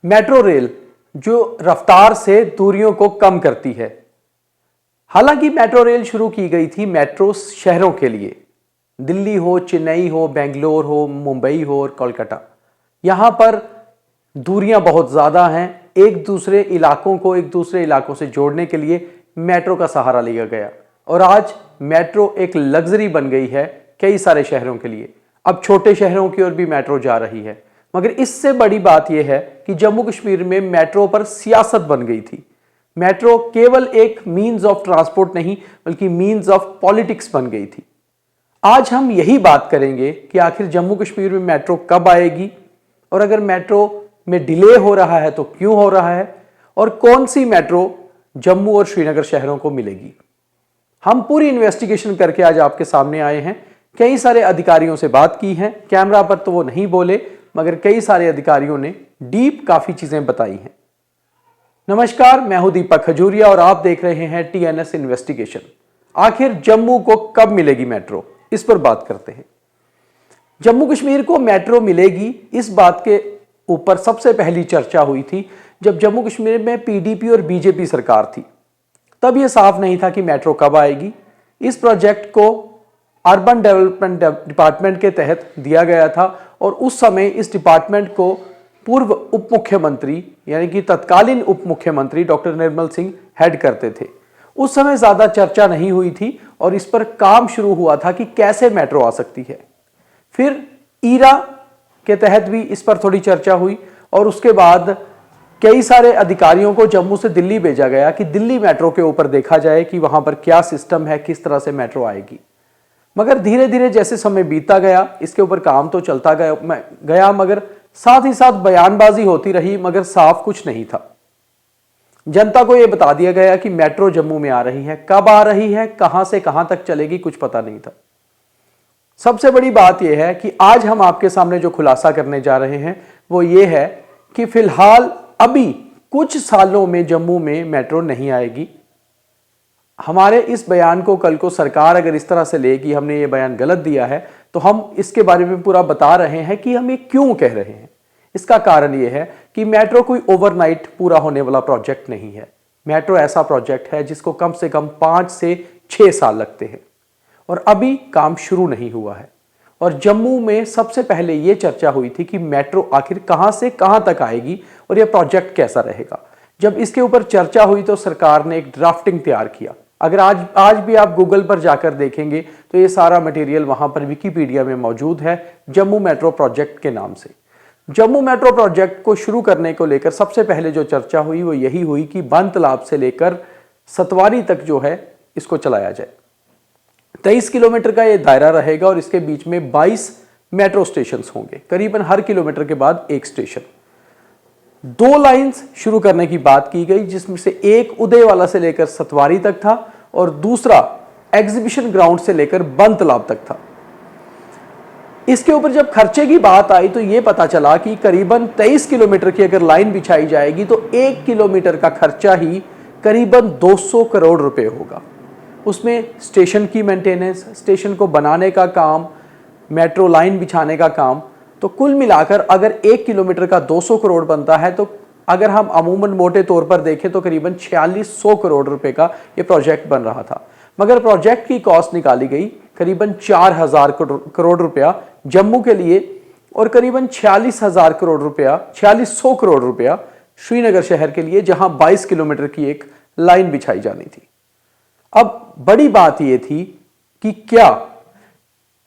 Metro rail जो रफ्तार से दूरियों को कम करती है। हालांकि मेट्रो रेल शुरू की गई थी मेट्रो शहरों के लिए, दिल्ली हो, चेन्नई हो, बेंगलोर हो, मुंबई हो और कोलकाता। यहां पर दूरियां बहुत ज़्यादा हैं। एक दूसरे इलाकों को एक दूसरे इलाकों से जोड़ने के लिए मेट्रो का सहारा लिया गया और आज मेट्रो एक लग्जरी बन गई है कई सारे शहरों के लिए। अब छोटे शहरों की ओर भी मेट्रो जा रही है, मगर इससे बड़ी बात यह है कि जम्मू कश्मीर में मेट्रो पर सियासत बन गई थी। मेट्रो केवल एक मीन्स ऑफ ट्रांसपोर्ट नहीं बल्कि मीन्स ऑफ पॉलिटिक्स बन गई थी। आज हम यही बात करेंगे कि आखिर जम्मू कश्मीर में मेट्रो कब आएगी और अगर मेट्रो में डिले हो रहा है तो क्यों हो रहा है और कौन सी मेट्रो जम्मू और श्रीनगर शहरों को मिलेगी। हम पूरी इन्वेस्टिगेशन करके आज आपके सामने आए हैं। कई सारे अधिकारियों से बात की है, कैमरा पर तो वो नहीं बोले मगर कई सारे अधिकारियों ने डीप काफी चीजें बताई हैं। नमस्कार, मैं हूं दीपक खजूरिया और आप देख रहे हैं टीएनएस इन्वेस्टिगेशन। आखिर जम्मू को कब मिलेगी मेट्रो, इस पर बात करते हैं। जम्मू कश्मीर को मेट्रो मिलेगी, इस बात के ऊपर सबसे पहली चर्चा हुई थी जब जम्मू कश्मीर में पीडीपी और बीजेपी सरकार थी। तब यह साफ नहीं था कि मेट्रो कब आएगी। इस प्रोजेक्ट को अर्बन डेवलपमेंट डिपार्टमेंट के तहत दिया गया था और उस समय इस डिपार्टमेंट को पूर्व उप मुख्यमंत्री यानी कि तत्कालीन उप मुख्यमंत्री डॉक्टर निर्मल सिंह हेड करते थे। उस समय ज्यादा चर्चा नहीं हुई थी और इस पर काम शुरू हुआ था कि कैसे मेट्रो आ सकती है। फिर ईरा के तहत भी इस पर थोड़ी चर्चा हुई और उसके बाद कई सारे अधिकारियों को जम्मू से दिल्ली भेजा गया कि दिल्ली मेट्रो के ऊपर देखा जाए कि वहां पर क्या सिस्टम है, किस तरह से मेट्रो आएगी। मगर धीरे धीरे जैसे समय बीतता गया इसके ऊपर काम तो चलता गया मगर साथ ही साथ बयानबाजी होती रही मगर साफ कुछ नहीं था। जनता को यह बता दिया गया कि मेट्रो जम्मू में आ रही है, कब आ रही है, कहां से कहां तक चलेगी, कुछ पता नहीं था। सबसे बड़ी बात यह है कि आज हम आपके सामने जो खुलासा करने जा रहे हैं वो ये है कि फिलहाल अभी कुछ सालों में जम्मू में मेट्रो नहीं आएगी। हमारे इस बयान को कल को सरकार अगर इस तरह से ले कि हमने ये बयान गलत दिया है तो हम इसके बारे में पूरा बता रहे हैं कि हम ये क्यों कह रहे हैं। इसका कारण ये है कि मेट्रो कोई ओवरनाइट पूरा होने वाला प्रोजेक्ट नहीं है। मेट्रो ऐसा प्रोजेक्ट है जिसको कम से कम 5 से 6 साल लगते हैं और अभी काम शुरू नहीं हुआ है। और जम्मू में सबसे पहले यह चर्चा हुई थी कि मेट्रो आखिर कहां से कहां तक आएगी और यह प्रोजेक्ट कैसा रहेगा। जब इसके ऊपर चर्चा हुई तो सरकार ने एक ड्राफ्टिंग तैयार किया। अगर आज भी आप गूगल पर जाकर देखेंगे तो ये सारा मटेरियल वहां पर विकिपीडिया में मौजूद है जम्मू मेट्रो प्रोजेक्ट के नाम से। जम्मू मेट्रो प्रोजेक्ट को शुरू करने को लेकर सबसे पहले जो चर्चा हुई वो यही हुई कि बन तालाब से लेकर सतवारी तक जो है इसको चलाया जाए। 23 किलोमीटर का ये दायरा रहेगा और इसके बीच में 22 मेट्रो स्टेशन होंगे, करीबन हर किलोमीटर के बाद एक स्टेशन। 2 लाइंस शुरू करने की बात की गई जिसमें से एक उदयवाला से लेकर सतवारी तक था और दूसरा एग्जीबिशन ग्राउंड से लेकर बन तालाब तक था। इसके ऊपर जब खर्चे की बात आई तो यह पता चला कि करीबन 23 किलोमीटर की अगर लाइन बिछाई जाएगी तो 1 किलोमीटर का खर्चा ही करीबन 200 करोड़ रुपए होगा। उसमें स्टेशन की मेंटेनेंस, स्टेशन को बनाने का काम, मेट्रो लाइन बिछाने का काम, तो कुल मिलाकर अगर 1 किलोमीटर का 200 करोड़ बनता है तो अगर हम अमूमन मोटे तौर पर देखें तो करीबन 4600 करोड़ रुपए का ये प्रोजेक्ट बन रहा था। मगर प्रोजेक्ट की कॉस्ट निकाली गई करीबन 4000 करोड़ रुपया जम्मू के लिए और करीबन 4600 करोड़ रुपया श्रीनगर शहर के लिए जहां 22 किलोमीटर की एक लाइन बिछाई जानी थी। अब बड़ी बात यह थी कि क्या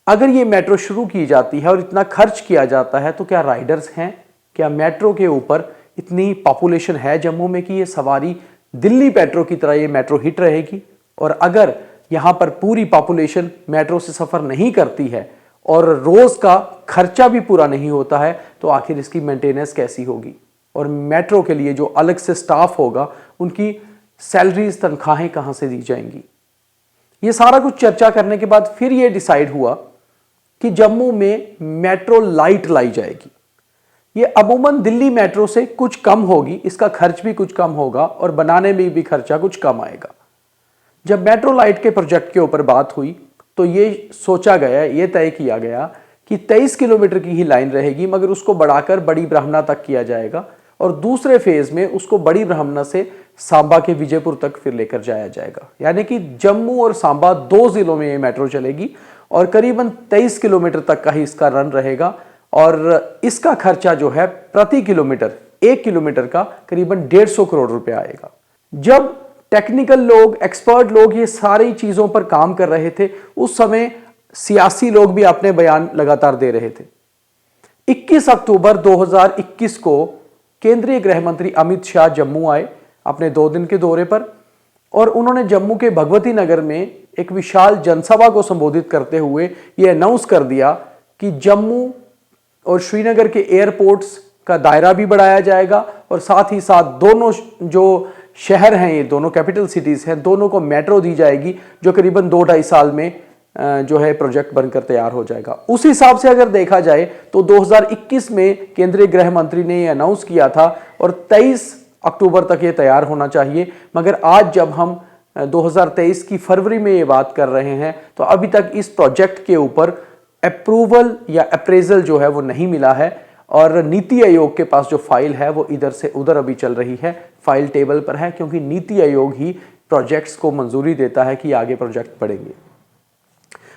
अगर ये मेट्रो शुरू की जाती है और इतना खर्च किया जाता है तो क्या राइडर्स हैं, क्या मेट्रो के ऊपर इतनी पॉपुलेशन है जम्मू में कि ये सवारी दिल्ली मेट्रो की तरह ये मेट्रो हिट रहेगी। और अगर यहां पर पूरी पॉपुलेशन मेट्रो से सफर नहीं करती है और रोज का खर्चा भी पूरा नहीं होता है तो आखिर इसकी मेंटेनेंस कैसी होगी और मेट्रो के लिए जो अलग से स्टाफ होगा उनकी सैलरीज, तनख्वाहें कहां से दी जाएंगी। ये सारा कुछ चर्चा करने के बाद फिर यह डिसाइड हुआ कि जम्मू में मेट्रो लाइट लाई जाएगी। ये अमूमन दिल्ली मेट्रो से कुछ कम होगी, इसका खर्च भी कुछ कम होगा और बनाने में भी खर्चा कुछ कम आएगा। जब मेट्रो लाइट के प्रोजेक्ट के ऊपर बात हुई तो ये सोचा गया, ये तय किया गया कि 23 किलोमीटर की ही लाइन रहेगी मगर उसको बढ़ाकर बड़ी ब्राह्मणा तक किया जाएगा और दूसरे फेज में उसको बड़ी ब्राह्मणा से सांबा के विजयपुर तक फिर लेकर जाया जाएगा। यानी कि जम्मू और सांबा 2 जिलों में ये मेट्रो चलेगी और करीबन 23 किलोमीटर तक का ही इसका रन रहेगा और इसका खर्चा जो है प्रति किलोमीटर 1 किलोमीटर का करीबन 150 करोड़ रुपए आएगा। जब टेक्निकल लोग, एक्सपर्ट लोग ये सारी चीजों पर काम कर रहे थे, उस समय सियासी लोग भी अपने बयान लगातार दे रहे थे। 21 अक्टूबर 2021 को केंद्रीय गृह मंत्री अमित शाह जम्मू आए अपने 2 दिन के दौरे पर और उन्होंने जम्मू के भगवती नगर में एक विशाल जनसभा को संबोधित करते हुए यह अनाउंस कर दिया कि जम्मू और श्रीनगर के एयरपोर्ट्स का दायरा भी बढ़ाया जाएगा और साथ ही साथ दोनों जो शहर हैं, ये दोनों कैपिटल सिटीज हैं, दोनों को मेट्रो दी जाएगी जो करीबन 2-2.5 साल में जो है प्रोजेक्ट बनकर तैयार हो जाएगा। उस हिसाब से अगर देखा जाए तो 2021 में केंद्रीय गृह मंत्री ने ये अनाउंस किया था और 23 अक्टूबर तक ये तैयार होना चाहिए, मगर आज जब हम 2023 की फरवरी में ये बात कर रहे हैं तो अभी तक इस प्रोजेक्ट के ऊपर अप्रूवल या अप्रेजल जो है वो नहीं मिला है और नीति आयोग के पास जो फाइल है वो इधर से उधर अभी चल रही है, फाइल टेबल पर है, क्योंकि नीति आयोग ही प्रोजेक्ट्स को मंजूरी देता है कि आगे प्रोजेक्ट बढ़ेंगे।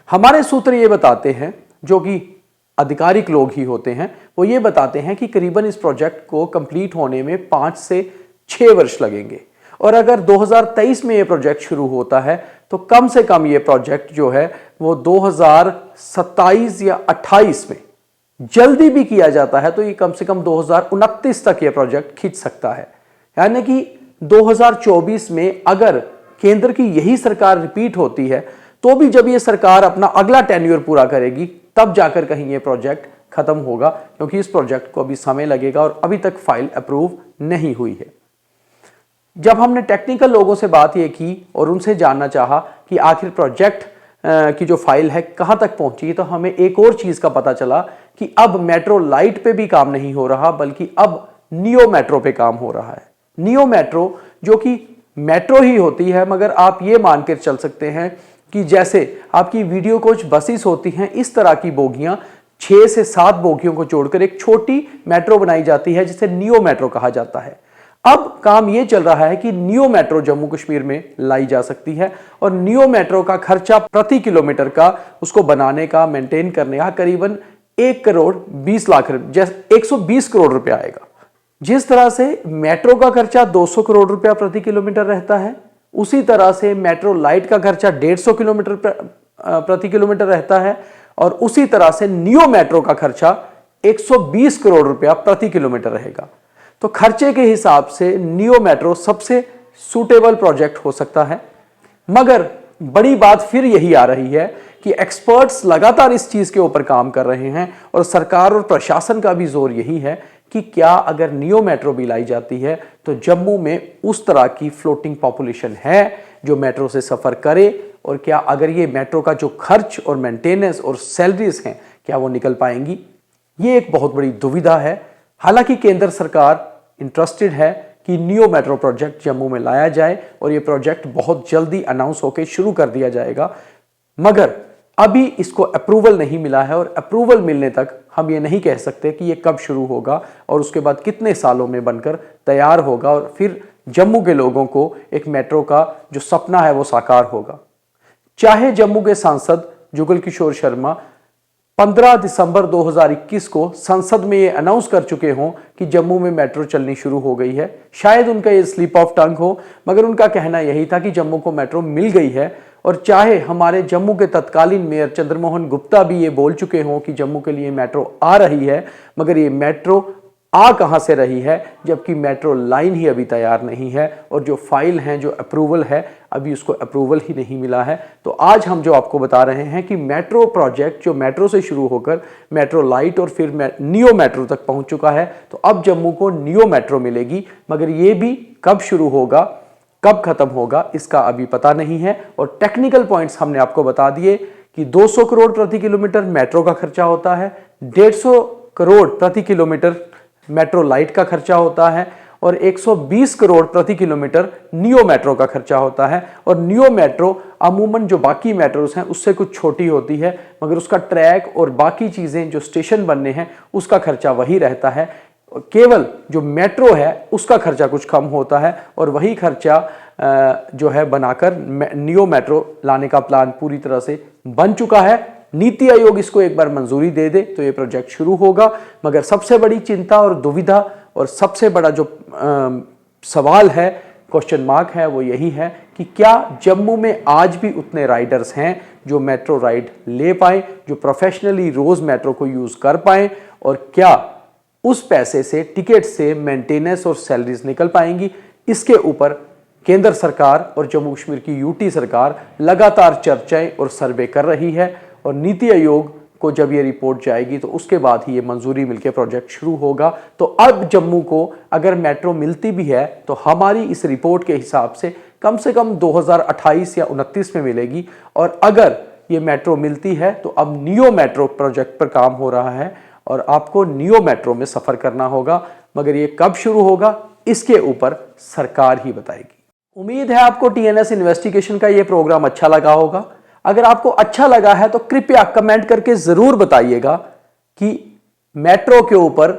हमारे सूत्र ये बताते हैं, जो कि आधिकारिक लोग ही होते हैं, वो ये बताते हैं कि करीबन इस प्रोजेक्ट को कंप्लीट होने में 5 से 6 वर्ष लगेंगे और अगर 2023 में ये प्रोजेक्ट शुरू होता है तो कम से कम ये प्रोजेक्ट जो है वो 2027 या 28 में, जल्दी भी किया जाता है तो ये कम से कम 2029 तक ये प्रोजेक्ट खींच सकता है। यानी कि 2024 में अगर केंद्र की यही सरकार रिपीट होती है तो भी जब ये सरकार अपना अगला टेन्योर पूरा करेगी तब जाकर कहीं ये प्रोजेक्ट खत्म होगा, क्योंकि इस प्रोजेक्ट को अभी समय लगेगा और अभी तक फाइल अप्रूव नहीं हुई है। जब हमने टेक्निकल लोगों से बात ये की और उनसे जानना चाहा कि आखिर प्रोजेक्ट की जो फाइल है कहां तक पहुंची, तो हमें एक और चीज का पता चला कि अब मेट्रो लाइट पे भी काम नहीं हो रहा बल्कि अब नियो मेट्रो पे काम हो रहा है। नियो मेट्रो जो कि मेट्रो ही होती है, मगर आप ये मानकर चल सकते हैं कि जैसे आपकी वीडियो कोच बसेस होती हैं, इस तरह की बोगियां 6 से 7 बोगियों को जोड़कर एक छोटी मेट्रो बनाई जाती है जिसे नियो मेट्रो कहा जाता है। अब काम यह चल रहा है कि नियो मेट्रो जम्मू कश्मीर में लाई जा सकती है और नियो मेट्रो का खर्चा प्रति किलोमीटर का, उसको बनाने का, मेंटेन करने का करीबन 1 करोड़ 20 लाख, जैसे 120 करोड़ रुपया आएगा। जिस तरह से मेट्रो का खर्चा 200 करोड़ रुपया प्रति किलोमीटर रहता है, उसी तरह से मेट्रो लाइट का खर्चा 150 किलोमीटर प्रति किलोमीटर रहता है और उसी तरह से नियो मेट्रो का खर्चा 120 करोड़ रुपया प्रति किलोमीटर रहेगा। तो खर्चे के हिसाब से नियो मेट्रो सबसे सूटेबल प्रोजेक्ट हो सकता है। मगर बड़ी बात फिर यही आ रही है कि एक्सपर्ट्स लगातार इस चीज के ऊपर काम कर रहे हैं और सरकार और प्रशासन का भी जोर यही है कि क्या अगर नियो मेट्रो भी लाई जाती है तो जम्मू में उस तरह की फ्लोटिंग पॉपुलेशन है जो मेट्रो से सफर करे, और क्या अगर ये मेट्रो का जो खर्च और मेंटेनेंस और सैलरीज हैं क्या वो निकल पाएंगी। ये एक बहुत बड़ी दुविधा है। हालांकि केंद्र सरकार इंटरेस्टेड है कि नियो मेट्रो प्रोजेक्ट जम्मू में लाया जाए और ये प्रोजेक्ट बहुत जल्दी अनाउंस होकर शुरू कर दिया जाएगा, मगर अभी इसको अप्रूवल नहीं मिला है और अप्रूवल मिलने तक हम ये नहीं कह सकते कि ये कब शुरू होगा और उसके बाद कितने सालों में बनकर तैयार होगा और फिर जम्मू के लोगों को एक मेट्रो का जो सपना है वो साकार होगा। चाहे जम्मू के सांसद जुगल किशोर शर्मा 15 दिसंबर 2021 को संसद में ये अनाउंस कर चुके हों कि जम्मू में मेट्रो चलनी शुरू हो गई है, शायद उनका ये स्लिप ऑफ टंग हो, मगर उनका कहना यही था कि जम्मू को मेट्रो मिल गई है। और चाहे हमारे जम्मू के तत्कालीन मेयर चंद्रमोहन गुप्ता भी ये बोल चुके हों कि जम्मू के लिए मेट्रो आ रही है, मगर ये मेट्रो आ कहां से रही है जबकि मेट्रो लाइन ही अभी तैयार नहीं है और जो फाइल हैं, जो अप्रूवल है, अभी उसको अप्रूवल ही नहीं मिला है। तो आज हम जो आपको बता रहे हैं कि मेट्रो प्रोजेक्ट जो मेट्रो से शुरू होकर मेट्रो लाइट और फिर नियो मेट्रो तक पहुंच चुका है, तो अब जम्मू को नियो मेट्रो मिलेगी, मगर ये भी कब शुरू होगा, कब खत्म होगा, इसका अभी पता नहीं है। और टेक्निकल पॉइंट्स हमने आपको बता दिए कि 200 करोड़ प्रति किलोमीटर मेट्रो का खर्चा होता है, 150 करोड़ प्रति किलोमीटर मेट्रो लाइट का खर्चा होता है और 120 करोड़ प्रति किलोमीटर नियो मेट्रो का खर्चा होता है। और नियो मेट्रो अमूमन जो बाकी मेट्रोस हैं उससे कुछ छोटी होती है, मगर उसका ट्रैक और बाकी चीज़ें जो स्टेशन बनने हैं उसका खर्चा वही रहता है। केवल जो मेट्रो है उसका खर्चा कुछ कम होता है और वही खर्चा जो है बनाकर नियो मेट्रो लाने का प्लान पूरी तरह से बन चुका है। नीति आयोग इसको एक बार मंजूरी दे दे तो ये प्रोजेक्ट शुरू होगा। मगर सबसे बड़ी चिंता और दुविधा और सबसे बड़ा जो सवाल है, क्वेश्चन मार्क है, वो यही है कि क्या जम्मू में आज भी उतने राइडर्स हैं जो मेट्रो राइड ले पाएं, जो प्रोफेशनली रोज मेट्रो को यूज कर पाएं, और क्या उस पैसे से, टिकट से मेंटेनेंस और सैलरीज निकल पाएंगी। इसके ऊपर केंद्र सरकार और जम्मू कश्मीर की यूटी सरकार लगातार चर्चाएं और सर्वे कर रही है और नीति आयोग को जब ये रिपोर्ट जाएगी तो उसके बाद ही ये मंजूरी मिलकर प्रोजेक्ट शुरू होगा। तो अब जम्मू को अगर मेट्रो मिलती भी है तो हमारी इस रिपोर्ट के हिसाब से कम 2028 या 29 में मिलेगी, और अगर ये मेट्रो मिलती है तो अब नियो मेट्रो प्रोजेक्ट पर काम हो रहा है और आपको नियो मेट्रो में सफर करना होगा। मगर ये कब शुरू होगा इसके ऊपर सरकार ही बताएगी। उम्मीद है आपको टीएनएस इन्वेस्टिगेशन का ये प्रोग्राम अच्छा लगा होगा। अगर आपको अच्छा लगा है तो कृपया कमेंट करके जरूर बताइएगा कि मेट्रो के ऊपर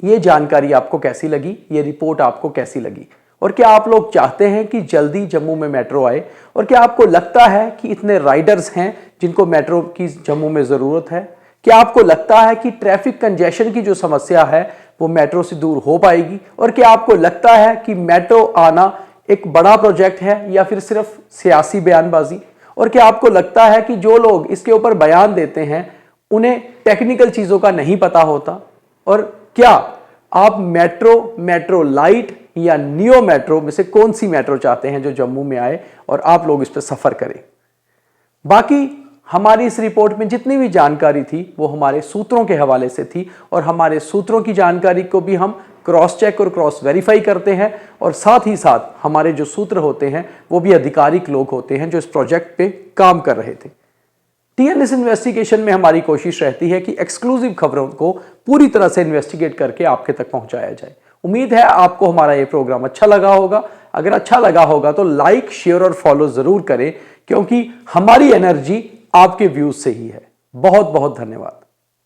ये जानकारी आपको कैसी लगी, ये रिपोर्ट आपको कैसी लगी, और क्या आप लोग चाहते हैं कि जल्दी जम्मू में मेट्रो आए, और क्या आपको लगता है कि इतने राइडर्स हैं जिनको मेट्रो की जम्मू में जरूरत है। क्या आपको लगता है कि ट्रैफिक कंजेशन की जो समस्या है वो मेट्रो से दूर हो पाएगी, और क्या आपको लगता है कि मेट्रो आना एक बड़ा प्रोजेक्ट है या फिर सिर्फ सियासी बयानबाजी, और क्या आपको लगता है कि जो लोग इसके ऊपर बयान देते हैं उन्हें टेक्निकल चीजों का नहीं पता होता, और क्या आप मेट्रो लाइट या नियो मेट्रो में से कौन सी मेट्रो चाहते हैं जो जम्मू में आए और आप लोग इस पर सफर करें। बाकी हमारी इस रिपोर्ट में जितनी भी जानकारी थी वो हमारे सूत्रों के हवाले से थी, और हमारे सूत्रों की जानकारी को भी हम क्रॉस चेक और क्रॉस वेरीफाई करते हैं, और साथ ही साथ हमारे जो सूत्र होते हैं वो भी आधिकारिक लोग होते हैं जो इस प्रोजेक्ट पे काम कर रहे थे। टीएनएस इन्वेस्टिगेशन में हमारी कोशिश रहती है कि एक्सक्लूसिव खबरों को पूरी तरह से इन्वेस्टिगेट करके आपके तक पहुंचाया जाए। उम्मीद है आपको हमारा ये प्रोग्राम अच्छा लगा होगा। अगर अच्छा लगा होगा तो लाइक, शेयर और फॉलो जरूर करें, क्योंकि हमारी एनर्जी आपके व्यूज से ही है। बहुत बहुत धन्यवाद।